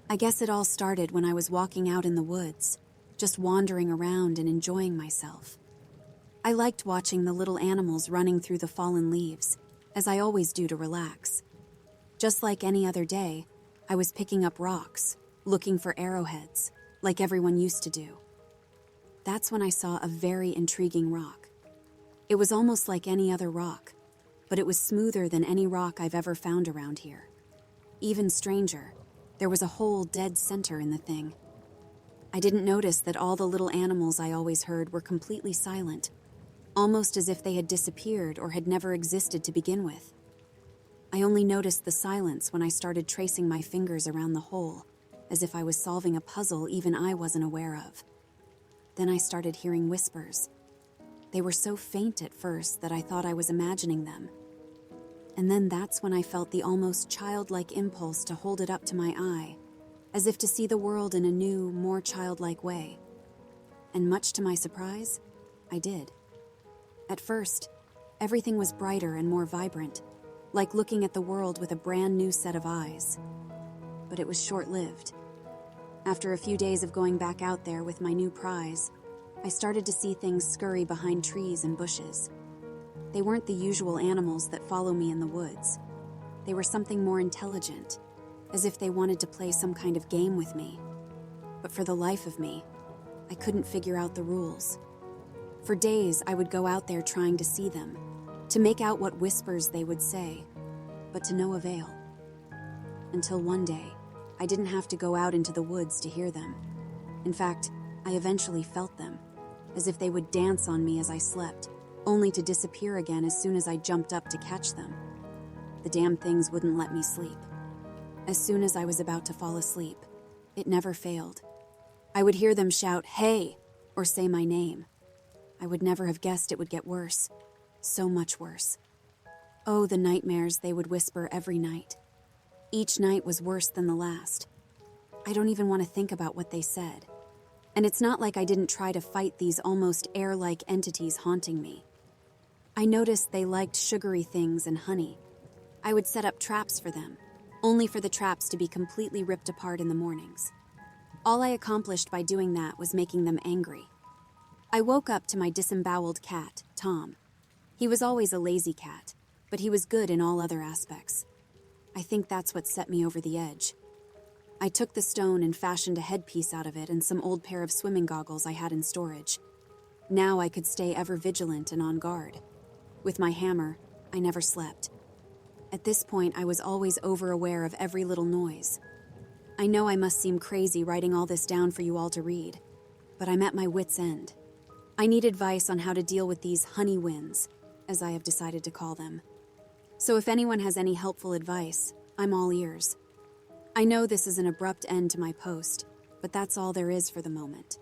I guess it all started when I was walking out in the woods, just wandering around and enjoying myself. I liked watching the little animals running through the fallen leaves, as I always do to relax. Just like any other day, I was picking up rocks, looking for arrowheads, like everyone used to do. That's when I saw a very intriguing rock. It was almost like any other rock, but it was smoother than any rock I've ever found around here. Even stranger, there was a whole dead center in the thing. I didn't notice that all the little animals I always heard were completely silent, almost as if they had disappeared or had never existed to begin with. I only noticed the silence when I started tracing my fingers around the hole, as if I was solving a puzzle even I wasn't aware of. Then I started hearing whispers. They were so faint at first that I thought I was imagining them. And then that's when I felt the almost childlike impulse to hold it up to my eye, as if to see the world in a new, more childlike way. And much to my surprise, I did. At first, everything was brighter and more vibrant, like looking at the world with a brand new set of eyes. But it was short-lived. After a few days of going back out there with my new prize, I started to see things scurry behind trees and bushes. They weren't the usual animals that follow me in the woods. They were something more intelligent, as if they wanted to play some kind of game with me. But for the life of me, I couldn't figure out the rules. For days, I would go out there trying to see them, to make out what whispers they would say, but to no avail. Until one day, I didn't have to go out into the woods to hear them. In fact, I eventually felt them, as if they would dance on me as I slept, only to disappear again as soon as I jumped up to catch them. The damn things wouldn't let me sleep. As soon as I was about to fall asleep, it never failed. I would hear them shout, "Hey!" or say my name. I would never have guessed it would get worse. So much worse. Oh, the nightmares they would whisper every night. Each night was worse than the last. I don't even want to think about what they said. And it's not like I didn't try to fight these almost air-like entities haunting me. I noticed they liked sugary things and honey. I would set up traps for them, only for the traps to be completely ripped apart in the mornings. All I accomplished by doing that was making them angry. I woke up to my disemboweled cat, Tom. He was always a lazy cat, but he was good in all other aspects. I think that's what set me over the edge. I took the stone and fashioned a headpiece out of it and some old pair of swimming goggles I had in storage. Now I could stay ever vigilant and on guard. With my hammer, I never slept. At this point, I was always over-aware of every little noise. I know I must seem crazy writing all this down for you all to read, but I'm at my wit's end. I need advice on how to deal with these honey winds, as I have decided to call them. So if anyone has any helpful advice, I'm all ears. I know this is an abrupt end to my post, but that's all there is for the moment.